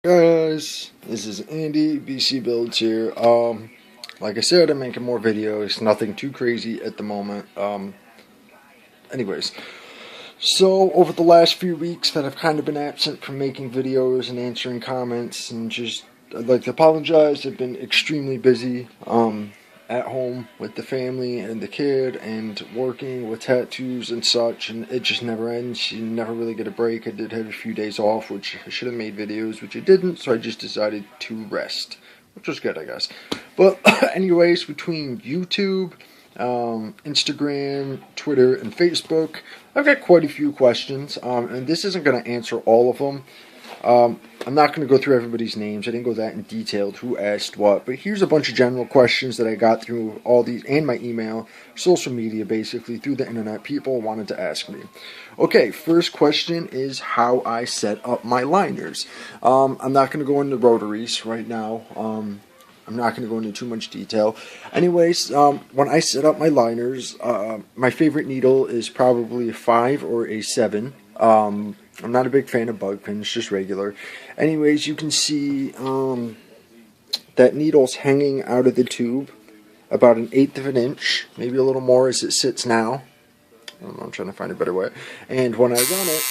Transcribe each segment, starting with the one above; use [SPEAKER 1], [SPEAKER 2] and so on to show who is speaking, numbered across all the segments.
[SPEAKER 1] Guys, this is Andy, BC Builds here. Like I said, I'm making more videos, nothing too crazy at the moment. Anyways, so over the last few weeks that I've kind of been absent from making videos and answering comments, and just, I'd like to apologize. I've been extremely busy, at home with the family and the kid and working with tattoos and such, and it just never ends. You never really get a break. I did have a few days off, which I should have made videos, which I didn't, so I just decided to rest, which was good, I guess. But anyways, between YouTube, Instagram, Twitter, and Facebook, I've got quite a few questions, and this isn't going to answer all of them. I'm not going to go through everybody's names. I didn't go that in detail who asked what, but here's a bunch of general questions that I got through all these, and my email, social media, basically through the internet. People wanted to ask me. Okay, first question is how I set up my liners. I'm not going to go into rotaries right now. I'm not going to go into too much detail. Anyways, when I set up my liners, my favorite needle is probably a 5 or a 7. I'm not a big fan of bug pins, just regular. Anyways, you can see that needle's hanging out of the tube about 1/8 of an inch, maybe a little more as it sits now. I don't know, I'm trying to find a better way. And when I run it,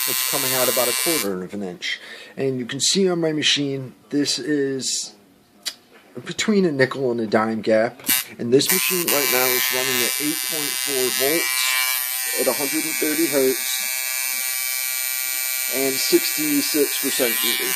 [SPEAKER 1] it's coming out about 1/4 of an inch. And you can see on my machine, this is between a nickel and a dime gap. And this machine right now is running at 8.4 volts. At 130 hertz and 66% duty.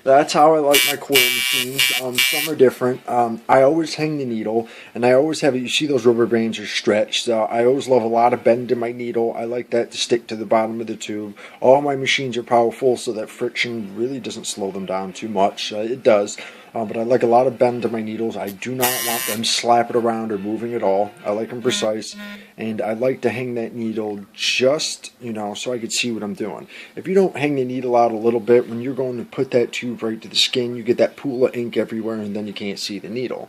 [SPEAKER 1] That's how I like my coil machines. Some are different. I always hang the needle, and I always have it. You see those rubber bands are stretched. So I always love a lot of bend in my needle. I like that to stick to the bottom of the tube. All my machines are powerful, so that friction really doesn't slow them down too much. It does. But I like a lot of bend in my needles. I do not want them slapping around or moving at all. I like them precise. And I like to hang that needle just, so I can see what I'm doing. If you don't hang the needle out a little bit, when you're going to put that tube right to the skin, you get that pool of ink everywhere, and then you can't see the needle.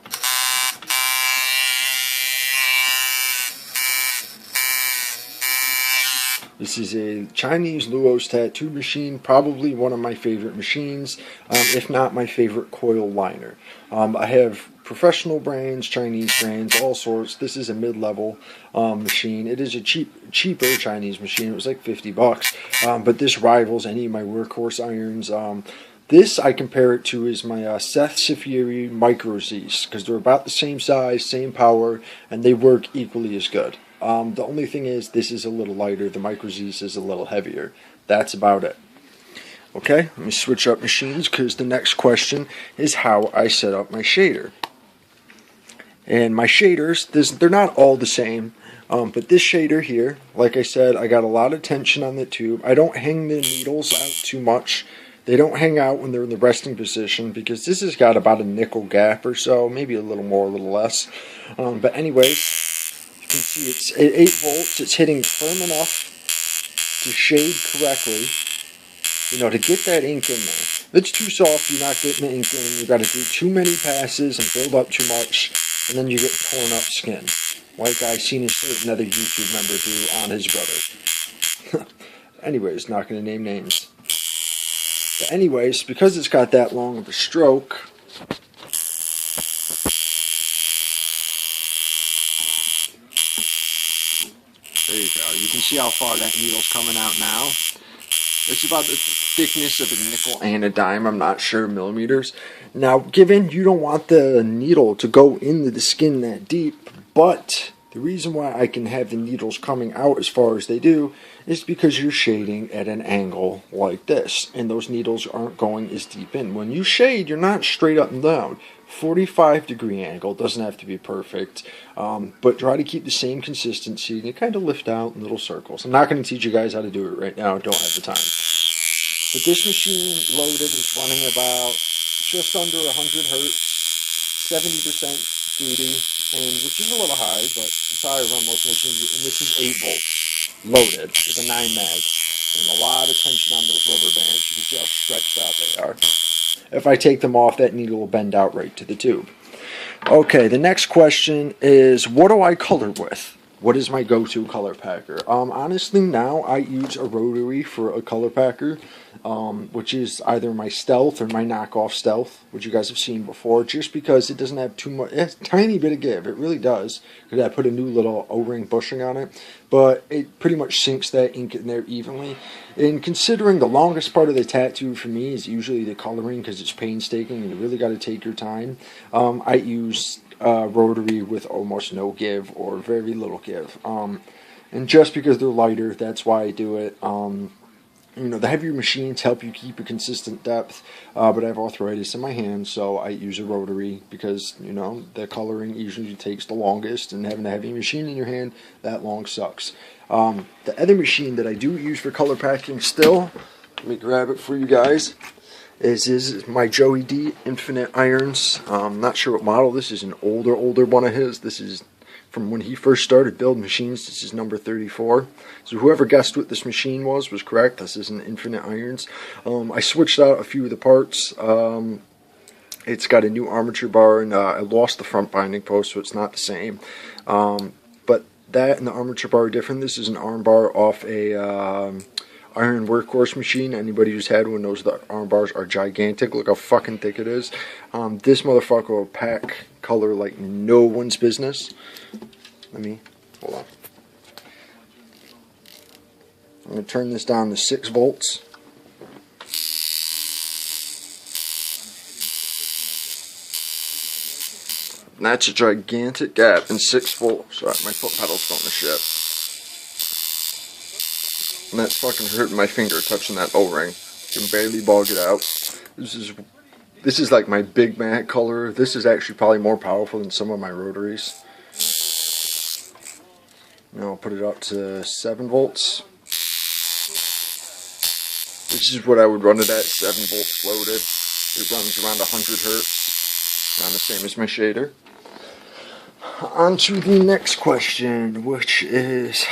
[SPEAKER 1] This is a Chinese Luos tattoo machine, probably one of my favorite machines, if not my favorite coil liner. I have professional brands, Chinese brands, all sorts. This is a mid-level machine. It is a cheaper Chinese machine. It was like $50, but this rivals any of my workhorse irons. This I compare it to is my Seth Cifieri Micro Z's, because they're about the same size, same power, and they work equally as good. The only thing is, this is a little lighter. The Micro Z's is a little heavier. That's about it. Okay, let me switch up machines, because the next question is how I set up my shader. And my shaders, they're not all the same, but this shader here, like I said, I got a lot of tension on the tube. I don't hang the needles out too much. They don't hang out when they're in the resting position, because this has got about a nickel gap or so, maybe a little more, a little less. But anyways, you can see it's at 8 volts. It's hitting firm enough to shade correctly, to get that ink in there. If it's too soft, you're not getting the ink in. You've got to do too many passes and build up too much, and then you get torn up skin, like I seen a certain other YouTube member do on his brother. Anyways, not going to name names. But anyways, because it's got that long of a stroke, there you go. You can see how far that needle's coming out now. It's about the thickness of a nickel and a dime. I'm not sure millimeters. Now, given you don't want the needle to go into the skin that deep, but the reason why I can have the needles coming out as far as they do is because you're shading at an angle like this, and those needles aren't going as deep in. When you shade, you're not straight up and down. 45-degree angle, doesn't have to be perfect, but try to keep the same consistency, and you kind of lift out in little circles. I'm not going to teach you guys how to do it right now. I don't have the time. But this machine loaded is running about just under 100 hertz, 70% duty, and which is a little high, but it's how I run most machines. And this is 8 volts loaded with a 9 mag, and a lot of tension on those rubber bands. You can see how stretched out they are. If I take them off, that needle will bend out right to the tube. Okay, the next question is, what do I color with? What is my go-to color packer? Honestly, now I use a rotary for a color packer, which is either my Stealth or my knockoff Stealth, which you guys have seen before, just because it doesn't have too much, it's a tiny bit of give, it really does, because I put a new little O-ring bushing on it, but it pretty much sinks that ink in there evenly. And considering the longest part of the tattoo for me is usually the coloring, because it's painstaking and you really got to take your time, I use rotary with almost no give or very little give. And just because they're lighter, that's why I do it. The heavier machines help you keep a consistent depth, but I have arthritis in my hands, so I use a rotary because, the coloring usually takes the longest, and having a heavy machine in your hand that long sucks. The other machine that I do use for color packing still, let me grab it for you guys, is my Joey D Infinite Irons. Not sure what model. This is an older one of his. This is from when he first started building machines. This is number 34. So whoever guessed what this machine was correct. This is an Infinite Irons. I switched out a few of the parts. It's got a new armature bar, and I lost the front binding post, so it's not the same. But that and the armature bar are different. This is an arm bar off a Iron Workhorse machine. Anybody who's had one knows the arm bars are gigantic. Look how fucking thick it is. This motherfucker will pack color like no one's business. Hold on. I'm going to turn this down to 6 volts. And that's a gigantic gap in 6 volts. Sorry, my foot pedal's going to shit. And that's fucking hurting my finger touching that O-ring. You can barely bog it out. This is like my Big Mac color. This is actually probably more powerful than some of my rotaries. Now I'll put it up to 7 volts. This is what I would run it at, 7 volts loaded. It runs around 100 hertz. Around the same as my shader. On to the next question, which is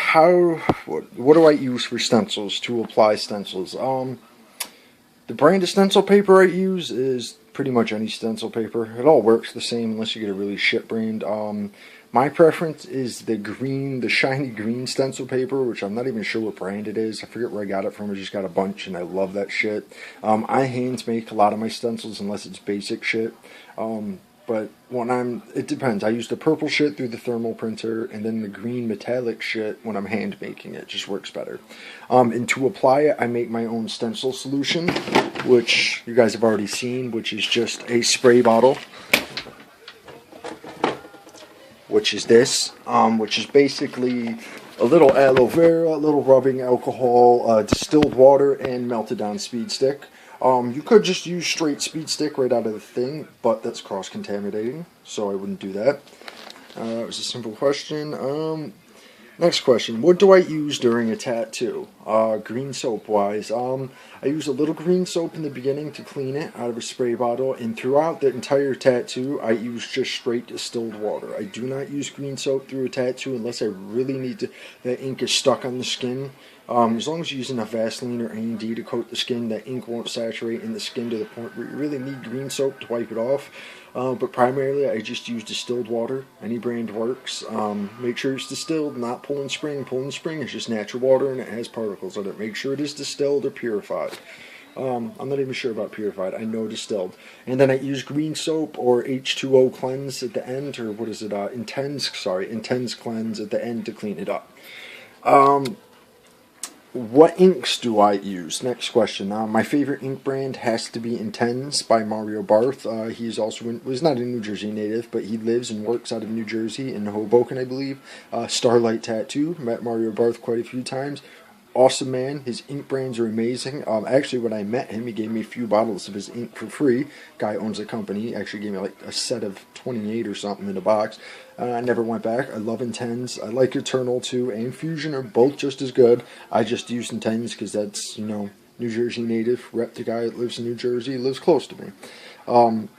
[SPEAKER 1] what do I use for stencils, to apply stencils? The brand of stencil paper I use is pretty much any stencil paper. It all works the same unless you get a really shit brand. My preference is the shiny green stencil paper, which I'm not even sure what brand it is. I forget where I got it from. I just got a bunch and I love that shit. I hand make a lot of my stencils unless it's basic shit. But it depends. I use the purple shit through the thermal printer, and then the green metallic shit when I'm hand making it. It just works better. And to apply it, I make my own stencil solution, which you guys have already seen, which is just a spray bottle, which is this, which is basically a little aloe vera, a little rubbing alcohol, distilled water, and melted down speed stick. You could just use straight speed stick right out of the thing, but that's cross-contaminating, so I wouldn't do that. It was a simple question. Next question. What do I use during a tattoo? Green soap-wise. I use a little green soap in the beginning to clean it out of a spray bottle, and throughout the entire tattoo, I use just straight distilled water. I do not use green soap through a tattoo unless I really need the ink is stuck on the skin. As long as you're using a Vaseline or A&D to coat the skin, that ink won't saturate in the skin to the point where you really need green soap to wipe it off. But primarily, I just use distilled water. Any brand works. Make sure it's distilled, not Poland Spring. Poland Spring is just natural water and it has particles in it. Make sure it is distilled or purified. I'm not even sure about purified. I know distilled. And then I use green soap or H2O cleanse at the end, or what is it? Intense cleanse at the end to clean it up. What inks do I use? Next question. My favorite ink brand has to be Intense by Mario Barth. He's not a New Jersey native, but he lives and works out of New Jersey in Hoboken, I believe. Starlight Tattoo. Met Mario Barth quite a few times. Awesome man. His ink brands are amazing. Actually, when I met him, he gave me a few bottles of his ink for free. Guy owns a company. He actually gave me like a set of 28 or something in a box. I never went back. I love Intense. I like Eternal too, and Fusion are both just as good. I just use Intense because that's, New Jersey native. Rep the guy that lives in New Jersey. Lives close to me.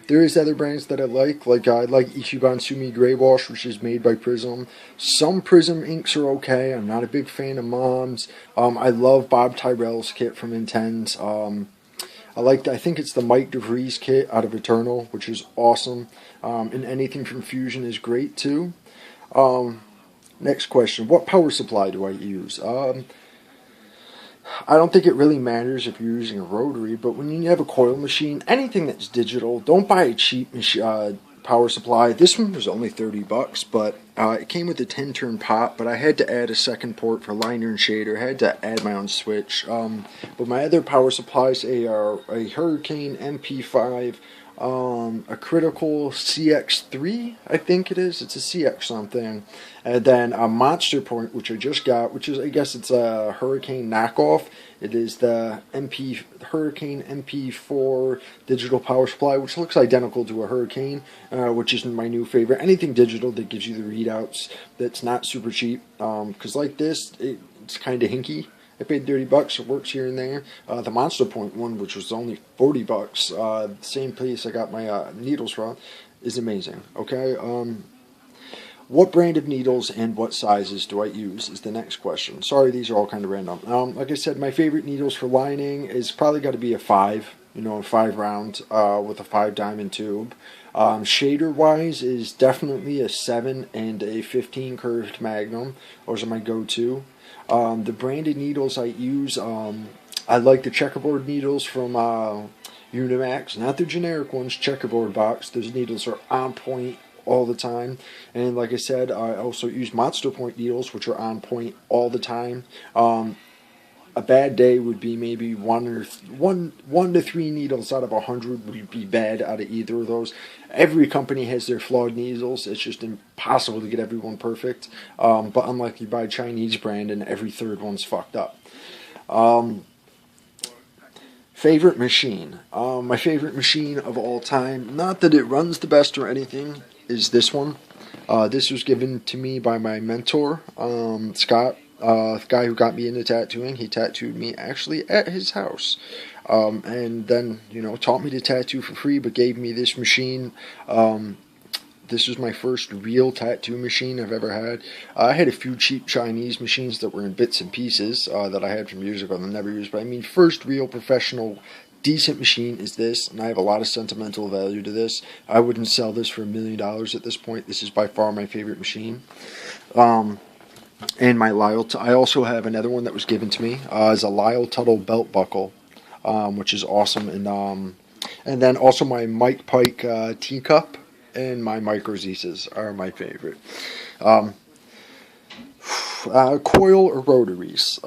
[SPEAKER 1] There is other brands that I like I like Ichiban Sumi Gray Wash, which is made by Prism. Some Prism inks are okay. I'm not a big fan of Mom's. I love Bob Tyrell's kit from Intense. I think it's the Mike DeVries kit out of Eternal, which is awesome. And anything from Fusion is great too. Next question, what power supply do I use? I don't think it really matters if you're using a rotary, but when you have a coil machine, anything that's digital, don't buy a cheap power supply. This one was only $30, but it came with a 10-turn pot, but I had to add a second port for liner and shader. I had to add my own switch. But my other power supplies are a Hurricane MP5, a Critical CX3, I think it is. It's a CX something. And then a Monster Point, which I just got, which is, I guess it's a Hurricane knockoff. It is the Hurricane MP4 digital power supply, which looks identical to a Hurricane, which is my new favorite. Anything digital that gives you the readouts that's not super cheap, because like this, it's kind of hinky. I paid $30. It works here and there. The Monster Point one, which was only $40, same place I got my needles from, is amazing. Okay. What brand of needles and what sizes do I use is the next question. Sorry, these are all kind of random. Like I said, my favorite needles for lining is probably got to be a 5, a 5 round with a 5 diamond tube. Shader wise is definitely a 7 and a 15 curved Magnum. Those are my go-to. The branded needles I use, I like the checkerboard needles from Unimax, not the generic ones, checkerboard box. Those needles are on point all the time. And like I said, I also use Monster Point needles, which are on point all the time. A bad day would be maybe one to three needles out of 100 would be bad out of either of those. Every company has their flawed needles. It's just impossible to get everyone perfect. But unlike you buy a Chinese brand and every third one's fucked up. Favorite machine. My favorite machine of all time, not that it runs the best or anything, is this one. This was given to me by my mentor, Scott, the guy who got me into tattooing. He tattooed me actually at his house. And then, taught me to tattoo for free, but gave me this machine. This was my first real tattoo machine I've ever had. I had a few cheap Chinese machines that were in bits and pieces that I had from years ago that I never used. But I mean, first real professional decent machine is this, and I have a lot of sentimental value to this. I wouldn't sell this for $1 million at this point. This is by far my favorite machine. And my Lyle, I also have another one that was given to me as a Lyle Tuttle belt buckle, which is awesome. And then also my Mike Pike teacup and my Micro Zeses are my favorite. Coil or rotaries?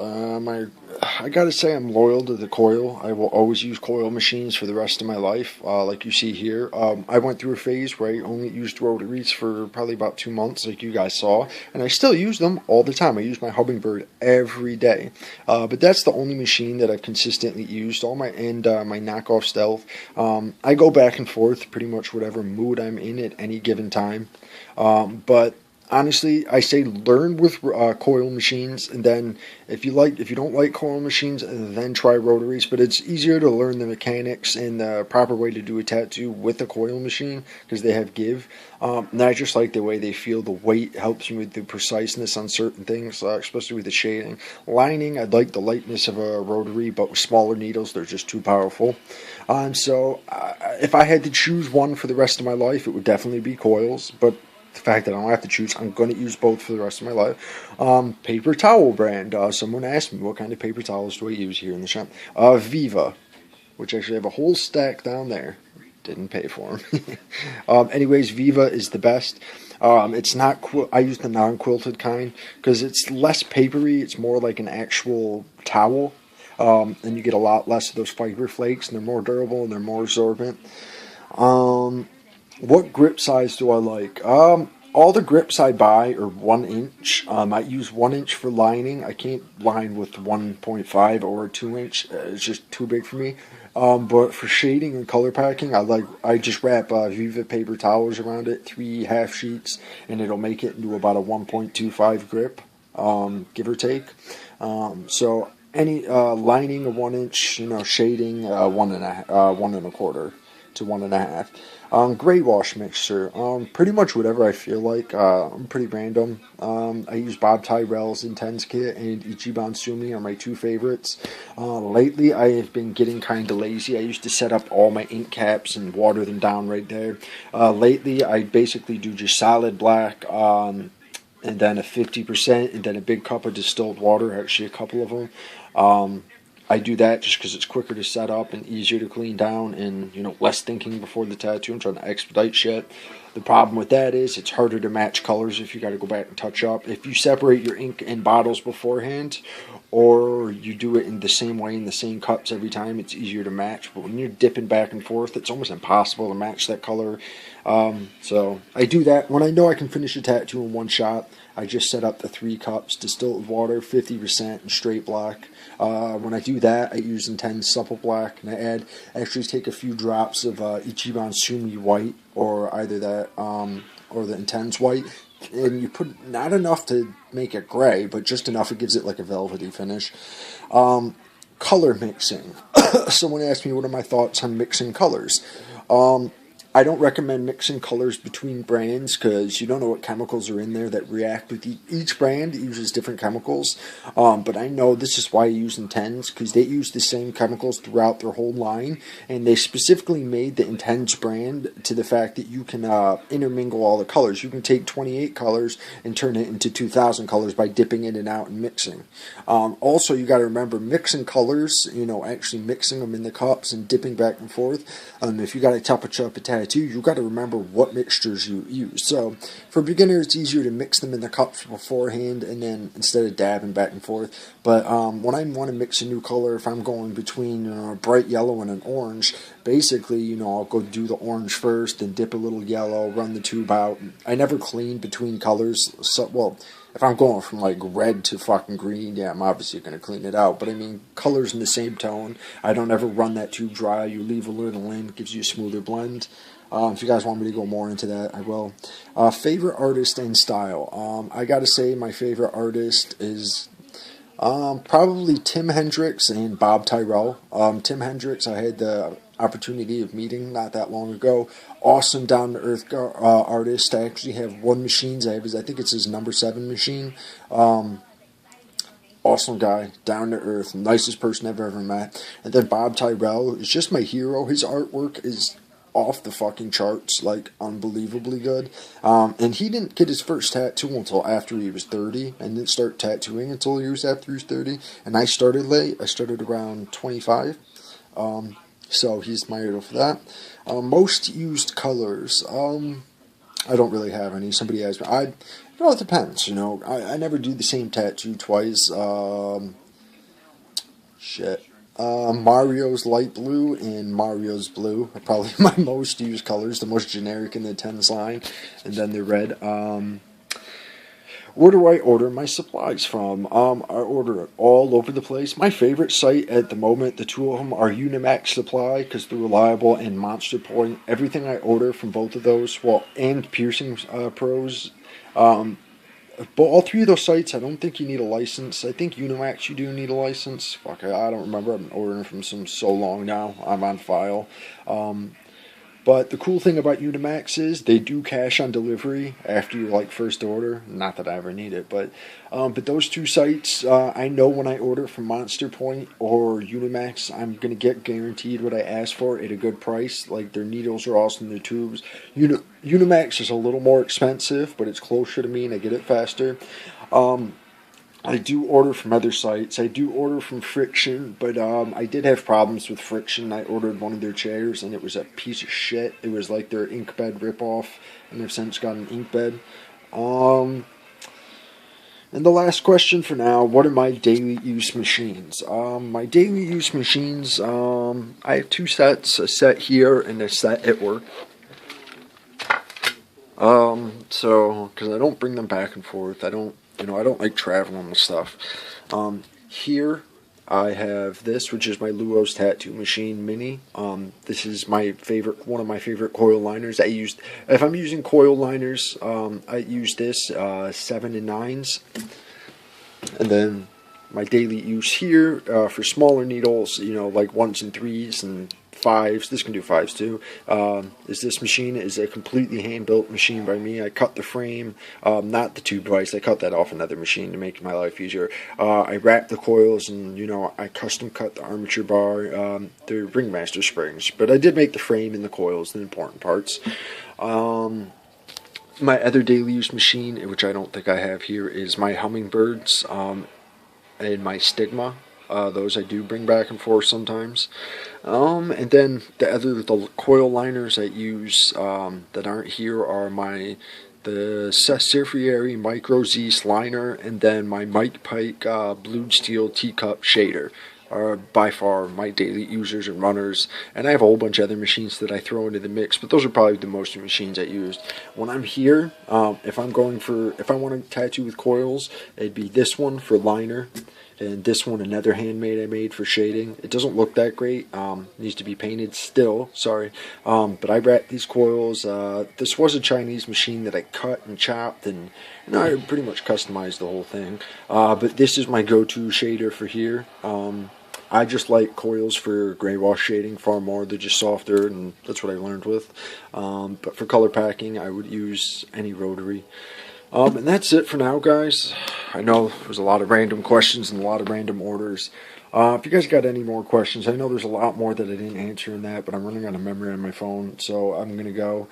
[SPEAKER 1] I gotta say I'm loyal to the coil. I will always use coil machines for the rest of my life, like you see here. I went through a phase where I only used rotaries for probably about 2 months, like you guys saw, and I still use them all the time. I use my Hummingbird every day, but that's the only machine that I've consistently used. All my my knockoff Stealth. I go back and forth pretty much whatever mood I'm in at any given time, but honestly, I say learn with coil machines, and then if you don't like coil machines, then try rotaries. But it's easier to learn the mechanics and the proper way to do a tattoo with a coil machine because they have give. And I just like the way they feel. The weight helps me with the preciseness on certain things, especially with the shading. Lining, I like the lightness of a rotary, but with smaller needles, they're just too powerful. So if I had to choose one for the rest of my life, it would definitely be coils, but the fact that I don't have to choose, I'm going to use both for the rest of my life. Paper towel brand. Someone asked me what kind of paper towels do I use here in the shop. Viva, which actually have a whole stack down there. Didn't pay for them. Anyways, Viva is the best. It's not. I use the non-quilted kind because it's less papery. It's more like an actual towel, and you get a lot less of those fiber flakes, and they're more durable and they're more absorbent. What grip size do I like? All the grips I buy are 1 inch. I use 1 inch for lining. I can't line with 1.5 or 2 inch. It's just too big for me. But for shading and color packing, I just wrap Viva paper towels around it, 3 half sheets, and it'll make it into about a 1.25 grip, give or take. So any lining a 1 inch, shading 1.25 to 1.5. Gray wash mixture. Pretty much whatever I feel like. I'm pretty random. I use Bob Tyrell's Intense Kit and Ichiban Sumi are my 2 favorites. Lately, I have been getting kind of lazy. I used to set up all my ink caps and water them down right there. Lately, I basically do just solid black, and then a 50%, and then a big cup of distilled water, actually a couple of them. I do that just because it's quicker to set up and easier to clean down, and less thinking before the tattoo. I'm trying to expedite shit. The problem with that is it's harder to match colors if you got to go back and touch up. If you separate your ink in bottles beforehand, or you do it in the same way in the same cups every time, it's easier to match. But when you're dipping back and forth, it's almost impossible to match that color. So I do that when I know I can finish a tattoo in one shot. I just set up the 3 cups, distilled water, 50%, and straight black. When I do that, I use Intense Supple Black, and I actually take a few drops of Ichiban Sumi White, or either that or the Intense White, and you put not enough to make it gray, but just enough it gives it like a velvety finish. Color mixing. Someone asked me what are my thoughts on mixing colors. I don't recommend mixing colors between brands because you don't know what chemicals are in there that react with each brand uses different chemicals. But I know this is why I use Intense, because they use the same chemicals throughout their whole line, and they specifically made the Intense brand to the fact that you can intermingle all the colors. You can take 28 colors and turn it into 2,000 colors by dipping in and out and mixing. Also, you got to remember mixing colors, actually mixing them in the cups and dipping back and forth. If you got to touch up a tattoo, you got to remember what mixtures you use. So for beginners, it's easier to mix them in the cups beforehand, and then instead of dabbing back and forth. But when I want to mix a new color, if I'm going between a bright yellow and an orange, basically, I'll go do the orange first, then dip a little yellow, run the tube out. I never clean between colors. If I'm going from like red to fucking green, yeah, I'm obviously going to clean it out. But I mean, colors in the same tone. I don't ever run that tube dry. You leave a little in, gives you a smoother blend. If you guys want me to go more into that, I will. Favorite artist and style. I got to say my favorite artist is probably Tim Hendricks and Bob Tyrell. Tim Hendricks, I had the opportunity of meeting not that long ago. Awesome down-to-earth artist. I actually have one machine. I think it's his number 7 machine. Awesome guy, down-to-earth, nicest person I've ever met. And then Bob Tyrell is just my hero. His artwork is off the fucking charts, like unbelievably good. And he didn't get his first tattoo until after he was 30, and didn't start tattooing until years after he was 30. And I started late. I started around 25. So he's my idol for that. Most used colors. I don't really have any. Somebody asked me. It depends. I never do the same tattoo twice. Mario's light blue and Mario's blue are probably my most used colors, the most generic in the Tens line, and then the red. Where do I order my supplies from? I order it all over the place. My favorite site at the moment, the two of them, are Unimax Supply because they're reliable, and Monster Point. Everything I order from both of those, and Piercing Pros. But all 3 of those sites, I don't think you need a license. I think Unimax you do need a license. Fuck, I don't remember. I've been ordering from some so long now. I'm on file. But the cool thing about Unimax is they do cash on delivery after your first order. Not that I ever need it, but those 2 sites, I know when I order from Monster Point or Unimax, I'm gonna get guaranteed what I ask for at a good price. Like their needles are awesome, their tubes. Unimax is a little more expensive, but it's closer to me and I get it faster. I do order from other sites. I do order from Friction, but I did have problems with Friction. I ordered one of their chairs, and it was a piece of shit. It was like their ink bed ripoff, and they've since got an ink bed. And the last question for now, what are my daily use machines? My daily use machines, I have 2 sets, a set here and a set at work. Because I don't bring them back and forth. I don't like traveling with stuff. Here I have this, which is my Luos Tattoo Machine Mini. This is one of my favorite coil liners. If I'm using coil liners, I use this 7 and 9s. And then my daily use here for smaller needles, like 1s and 3s and 5s. This can do 5s too. This machine is a completely hand-built machine by me. I cut the frame, not the tube device. I cut that off another machine to make my life easier. I wrap the coils, and I custom cut the armature bar. They're Ringmaster springs, but I did make the frame and the coils, the important parts. My other daily use machine, which I don't think I have here, is my hummingbirds and my stigma. Those I do bring back and forth sometimes. And then the coil liners I use that aren't here are the Cerfieri Micro Zeiss liner, and then my Mike Pike Blued Steel Teacup shader are by far my daily users and runners. And I have a whole bunch of other machines that I throw into the mix, but those are probably the most machines I use. When I'm here, if I want to tattoo with coils, it'd be this one for liner, and this one, another handmade I made for shading. It doesn't look that great. Needs to be painted still, sorry. But I wrapped these coils. This was a Chinese machine that I cut and chopped, and I pretty much customized the whole thing. But this is my go-to shader for here. I just like coils for gray wash shading far more. They're just softer, and that's what I learned with. But for color packing, I would use any rotary. And that's it for now, guys. I know there was a lot of random questions and a lot of random orders. If you guys got any more questions, I know there's a lot more that I didn't answer in that, but I'm running out of memory on my phone, so I'm going to go.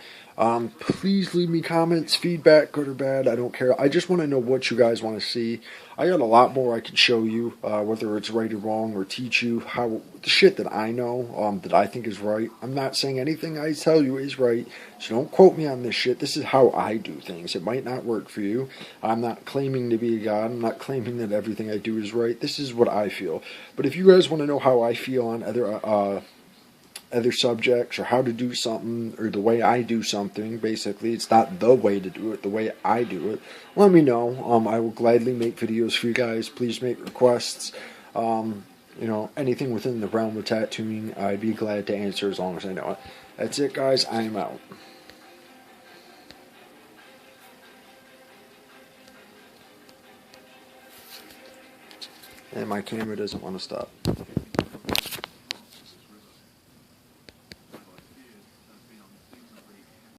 [SPEAKER 1] Please leave me comments, feedback, good or bad, I don't care. I just want to know what you guys want to see. I got a lot more I can show you, whether it's right or wrong, or teach you how the shit that I know, that I think is right. I'm not saying anything I tell you is right, so don't quote me on this shit. This is how I do things. It might not work for you. I'm not claiming to be a god. I'm not claiming that everything I do is right. This is what I feel. But if you guys want to know how I feel on other subjects, or how to do something, or the way I do something, basically, it's not the way to do it, the way I do it, let me know. I will gladly make videos for you guys. Please make requests. Anything within the realm of tattooing, I'd be glad to answer as long as I know it. That's it, guys. I am out. And my camera doesn't want to stop.